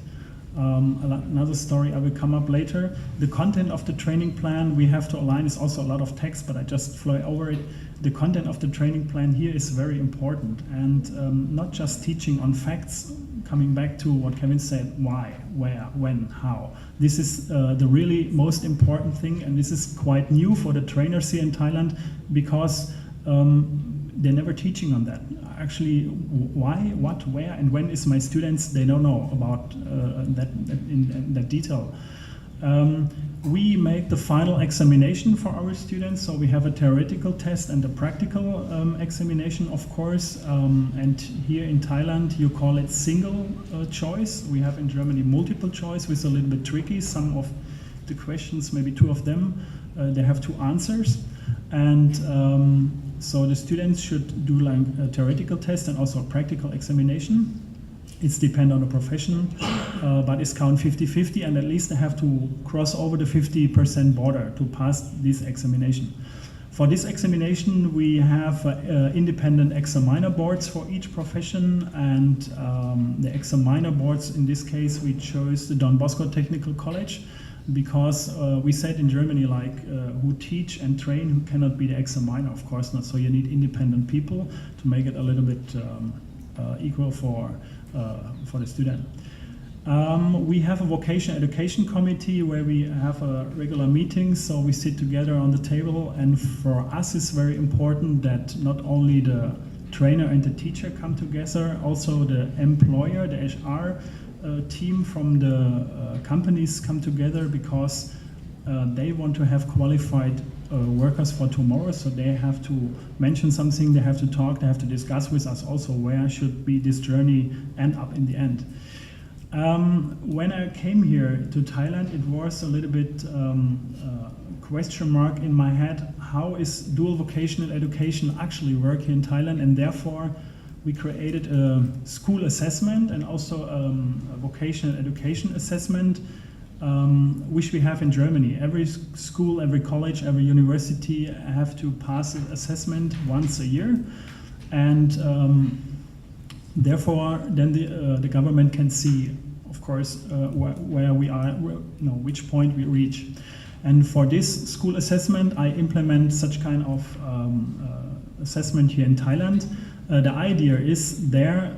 Another story I will come up later. The content of the training plan we have to align. Is also a lot of text, but I just fly over it. The content of the training plan here is very important, and not just teaching on facts, coming back to what Kevin said, why, where, when, how. This is the really most important thing, and this is quite new for the trainers here in Thailand, because they're never teaching on that. Actually, why, what, where, and when is my students, they don't know about that in that detail. We make the final examination for our students, so we have a theoretical test and a practical examination, of course, and here in Thailand you call it single choice. We have in Germany multiple choice, which is a little bit tricky. Some of the questions, maybe 2 of them, they have 2 answers, and so the students should do like a theoretical test and also a practical examination. It's depend on the profession, but it's count 50-50, and at least they have to cross over the 50% border to pass this examination. For this examination, we have independent examiner boards for each profession, and the examiner boards, in this case, we chose the Don Bosco Technical College, because we said in Germany, like, who teach and train, who cannot be the examiner, of course not. So you need independent people to make it a little bit equal for the student. We have a vocational education committee where we have a regular meeting, so we sit together on the table, and for us it's very important that not only the trainer and the teacher come together, also the employer, the HR team from the companies come together, because they want to have qualified workers for tomorrow, so they have to mention something, they have to talk, they have to discuss with us also where should be this journey end up in the end. When I came here to Thailand, it was a little bit question mark in my head, how is dual vocational education actually work here in Thailand, and therefore we created a school assessment and also a vocational education assessment, which we have in Germany. Every school, every college, every university have to pass an assessment once a year, and therefore then the government can see, of course, where we are, which point we reach. And for this school assessment, I implement such kind of assessment here in Thailand. The idea is there,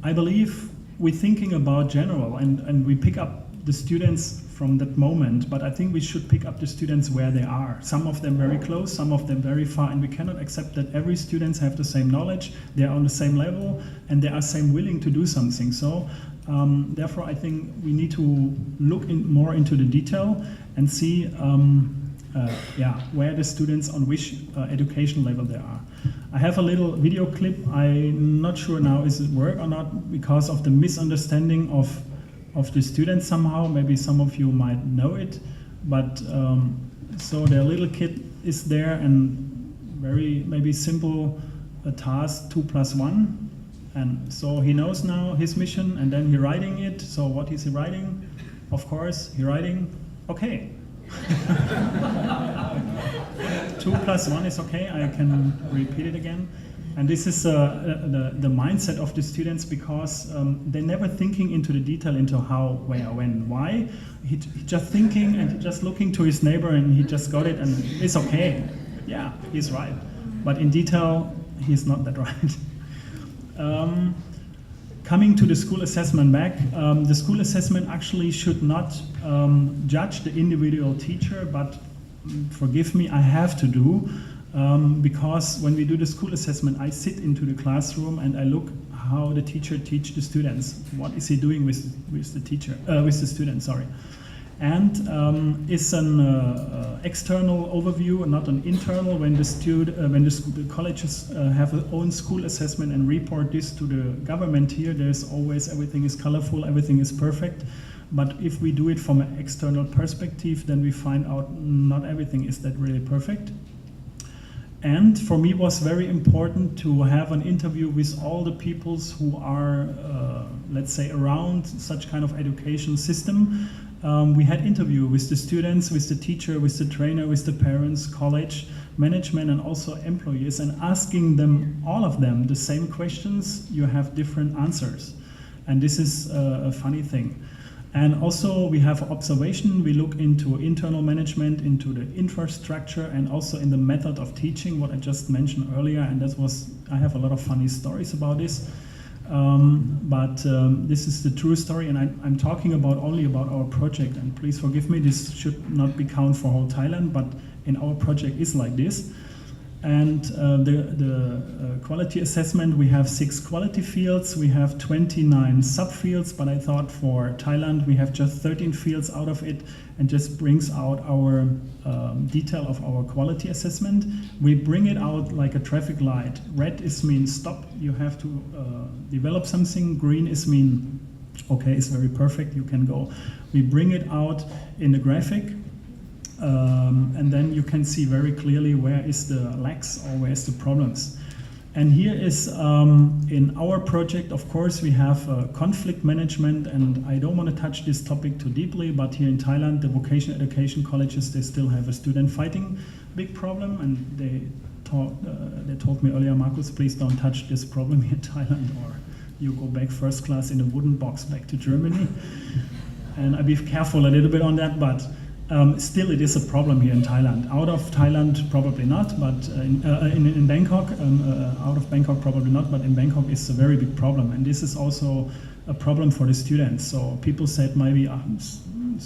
I believe we're thinking about general and we pick up the students from that moment, but I think we should pick up the students where they are. Some of them very close, some of them very far, and we cannot accept that every students have the same knowledge, they are on the same level, and they are same willing to do something. So therefore I think we need to look more into the detail and see where the students on which education level they are. I have a little video clip. I'm not sure now is it work or not because of the misunderstanding of the students somehow. Maybe some of you might know it, but so their little kid is there and very maybe simple task 2 + 1, and so he knows now his mission, and then he writing it. So what is he writing? Of course he writing okay. 2 + 1 is okay. I can repeat it again. And this is the mindset of the students, because they're never thinking into the detail, into how, where, when, why. He just thinking and just looking to his neighbor, and he just got it, and it's okay. Yeah, he's right. But in detail, he's not that right. Coming to the school assessment back, the school assessment actually should not judge the individual teacher, but forgive me, I have to do, because when we do the school assessment, I sit into the classroom and I look how the teacher teach the students. What is he doing with the teacher, with the students? Sorry. And it's an external overview, not an internal. When the colleges have their own school assessment and report this to the government here, there's always everything is colorful, everything is perfect. But if we do it from an external perspective, then we find out not everything is that really perfect. And for me, it was very important to have an interview with all the peoples who are, let's say, around such kind of education system. We had interview with the students, with the teacher, with the trainer, with the parents, college, management, and also employees, and asking them, all of them, the same questions. You have different answers. And this is a funny thing. And also we have observation. We look into internal management, into the infrastructure, and also in the method of teaching, what I just mentioned earlier. And I have a lot of funny stories about this. But this is the true story, and I'm talking only about our project. And please forgive me, this should not be count for whole Thailand, but in our project is like this. And the quality assessment, we have 6 quality fields, we have 29 subfields, but I thought for Thailand we have just 13 fields out of it, and just brings out our detail of our quality assessment. We bring it out like a traffic light. Red is mean stop, you have to develop something. Green is mean okay, it's very perfect, you can go. We bring it out in the graphic. And then you can see very clearly where is the lacks or where is the problems. And here is, in our project, of course, we have conflict management, and I don't want to touch this topic too deeply, but here in Thailand, the vocational education colleges, they still have a student fighting big problem, and they told me earlier, Markus, please don't touch this problem here in Thailand, or you go back first class in a wooden box back to Germany. And I be careful a little bit on that, but still, it is a problem here in Thailand. Out of Thailand, probably not, but in Bangkok, out of Bangkok, probably not, but in Bangkok, it's a very big problem. And this is also a problem for the students. So people said maybe it's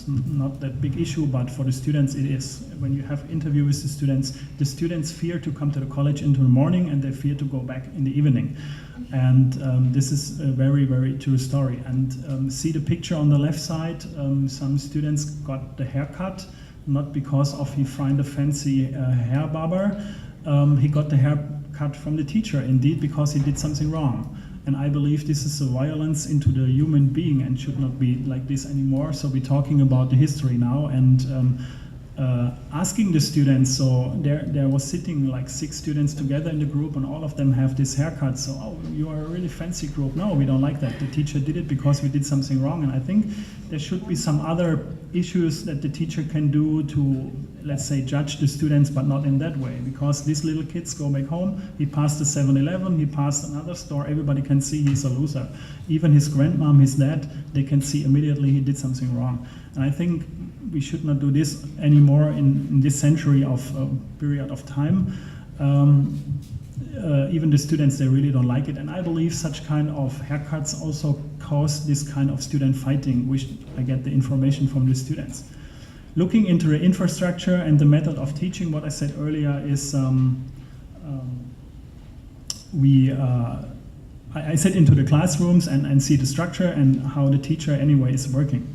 not that big issue, but for the students, it is. When you have interview with the students fear to come to the college in the morning, and they fear to go back in the evening. And this is a very, very true story. And see the picture on the left side, some students got the haircut, not because of he find a fancy hair barber. He got the haircut from the teacher, indeed, because he did something wrong. And I believe this is a violence into the human being and should not be like this anymore. So we're talking about the history now. And asking the students, so there was sitting like 6 students together in the group, and all of them have this haircut, so, oh, you are a really fancy group. No, we don't like that. The teacher did it because we did something wrong, and I think there should be some other issues that the teacher can do to, let's say, judge the students, but not in that way, because these little kids go back home, he passed the 7-Eleven, he passed another store, everybody can see he's a loser. Even his grandmom, his dad, they can see immediately he did something wrong. And I think we should not do this anymore in this century of period of time. Even the students, they really don't like it. And I believe such kind of haircuts also cause this kind of student fighting, which I get the information from the students. Looking into the infrastructure and the method of teaching, what I said earlier is I sit into the classrooms and see the structure and how the teacher anyway is working.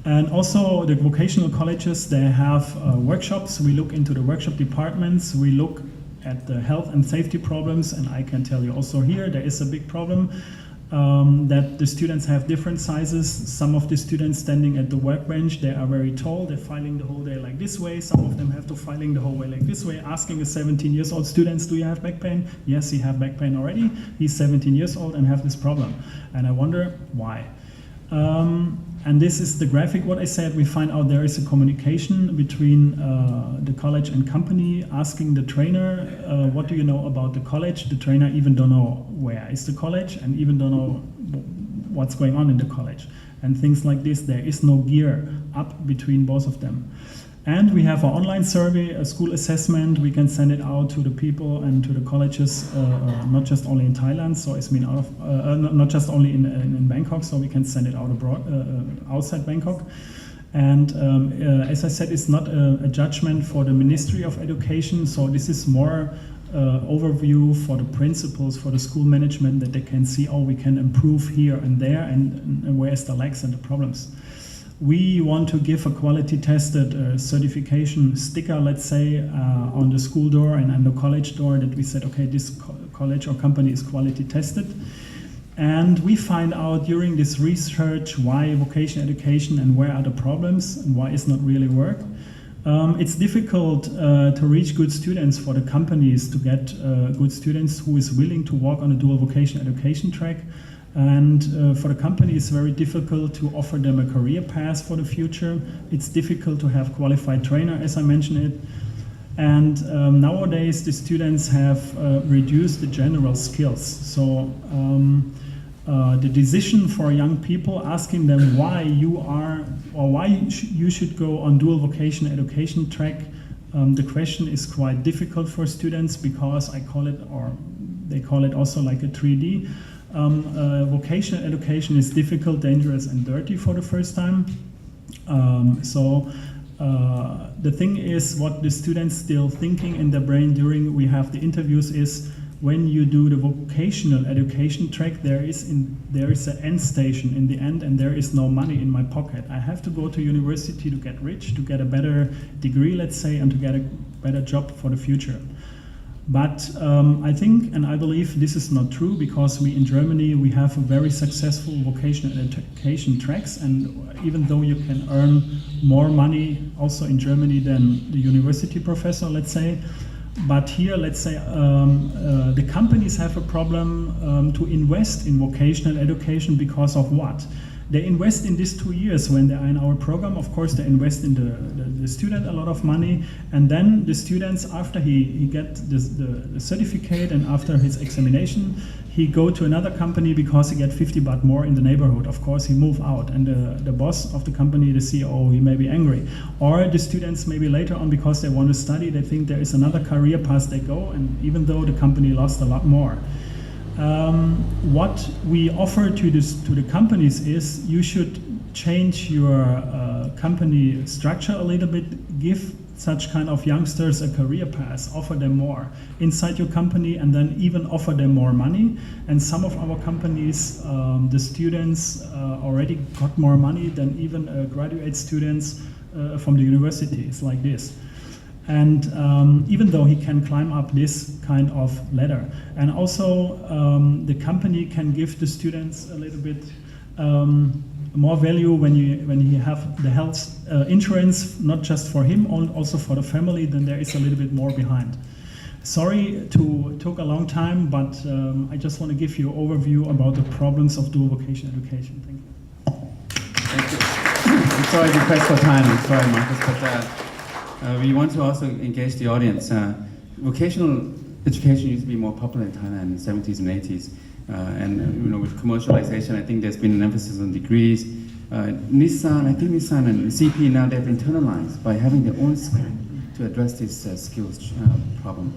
And also the vocational colleges, they have workshops. We look into the workshop departments. We look at the health and safety problems. And I can tell you also here, there is a big problem that the students have different sizes. Some of the students standing at the workbench, they are very tall. They're filing the whole day like this way. Some of them have to filing the whole way like this way, asking a 17-year-old student, do you have back pain? Yes, he have back pain already. He's 17 years old and have this problem. And I wonder why. And this is the graphic, what I said. We find out there is a communication between the college and company, asking the trainer, what do you know about the college? The trainer even don't know where is the college and even don't know what's going on in the college. And things like this, there is no gear up between both of them. And we have an online survey, a school assessment. We can send it out to the people and to the colleges, not just only in Thailand. So it's been out of, not just only in Bangkok. So we can send it out abroad, outside Bangkok. And as I said, it's not a judgment for the Ministry of Education. So this is more overview for the principals, for the school management, that they can see, oh, we can improve here and there, and where's the lacks and the problems. We want to give a quality-tested certification sticker, let's say, on the school door and the college door, that we said, okay, this college or company is quality-tested. And we find out during this research why vocational education and where are the problems and why it's not really work. It's difficult to reach good students for the companies, to get good students who is willing to walk on a dual vocational education track. And for the company, it's very difficult to offer them a career path for the future. It's difficult to have qualified trainer, as I mentioned it. And nowadays, the students have reduced the general skills. So the decision for young people, asking them why you are, or why you should go on dual vocational education track, the question is quite difficult for students, because I call it, or they call it also like a 3D. Vocational education is difficult, dangerous, and dirty for the first time. The thing is, what the students still thinking in their brain during we have the interviews is, when you do the vocational education track, there is an end station in the end, and there is no money in my pocket. I have to go to university to get rich, to get a better degree, let's say, and to get a better job for the future. But I think, and I believe this is not true, because we in Germany, we have a very successful vocational education tracks, and even though you can earn more money also in Germany than the university professor, let's say, but here, let's say, the companies have a problem to invest in vocational education because of what? They invest in these 2 years when they are in our program. Of course, they invest in the student a lot of money, and then the students, after he get the certificate and after his examination, he go to another company because he get 50 baht more in the neighborhood. Of course, he move out, and the boss of the company, the CEO, he may be angry. Or the students maybe later on, because they want to study, they think there is another career path they go, and even though the company lost a lot more. What we offer to the companies is, you should change your company structure a little bit, give such kind of youngsters a career path, offer them more inside your company, and then even offer them more money. And some of our companies, the students already got more money than even graduate students from the universities like this. And even though he can climb up this kind of ladder. And also the company can give the students a little bit more value when you have the health insurance, not just for him, also for the family. Then there is a little bit more behind. Sorry to took a long time, but I just want to give you an overview about the problems of dual vocation education. Thank you. Thank you. I'm sorry to press for time. I'm sorry, Markus, but we want to also engage the audience. Vocational education used to be more popular in Thailand in the 70s and 80s. And with commercialization, I think there's been an emphasis on degrees. Nissan and CP now they've internalized by having their own school to address this skills problem.